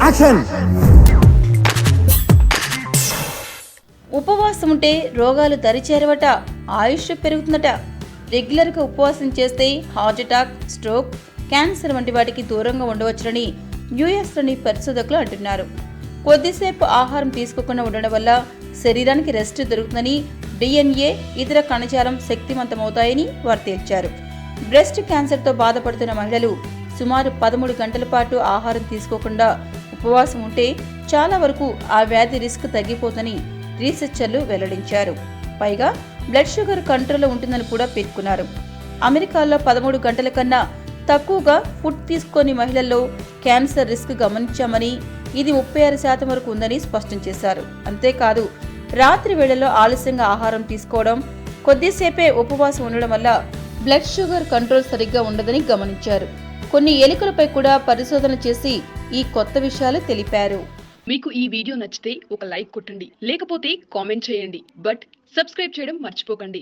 Action. ఉపవాసం ఉంటే రోగాలు దరిచేరవట, ఆయుష్ పెరుగుతుందట. రెగ్యులర్గా ఉపవాసం చేస్తే హార్ట్ అటాక్, స్ట్రోక్, క్యాన్సర్ వంటి వాటికి దూరంగా ఉండవచ్చునని యుఎస్లోని పరిశోధకులు అంటున్నారు. కొద్దిసేపు ఆహారం తీసుకోకుండా ఉండడం వల్ల శరీరానికి రెస్ట్ దొరుకుతుందని, డిఎన్ఏ, ఇతర కణజాలం శక్తివంతమవుతాయని వారు తేల్చారు. బ్రెస్ట్ క్యాన్సర్తో బాధపడుతున్న మహిళలు సుమారు 13 గంటల పాటు ఆహారం తీసుకోకుండా ఉపవాసం ఉంటే చాలా వరకు ఆ వ్యాధి రిస్క్ తగ్గిపోతుందని రీసెర్చర్లు వెల్లడించారు. పైగా బ్లడ్ షుగర్ కంట్రోల్లో ఉంటుందని కూడా పేర్కొన్నారు. అమెరికాలో 13 గంటల కన్నా తక్కువగా ఫుడ్ తీసుకొని మహిళల్లో క్యాన్సర్ రిస్క్ గమనించామని, ఇది 36% వరకు ఉందని స్పష్టం చేశారు. అంతేకాదు, రాత్రి వేళల్లో ఆలస్యంగా ఆహారం తీసుకోవడం, కొద్దిసేపే ఉపవాసం ఉండడం వల్ల బ్లడ్ షుగర్ కంట్రోల్ సరిగ్గా ఉండదని గమనించారు. కొన్ని ఎలుకలపై కూడా పరిశోధనలు చేసి ఈ కొత్త విషయాలు తెలిపారు. మీకు ఈ వీడియో నచ్చితే ఒక లైక్ కొట్టండి, లేకపోతే కామెంట్ చేయండి. బట్ సబ్స్క్రైబ్ చేయడం మర్చిపోకండి.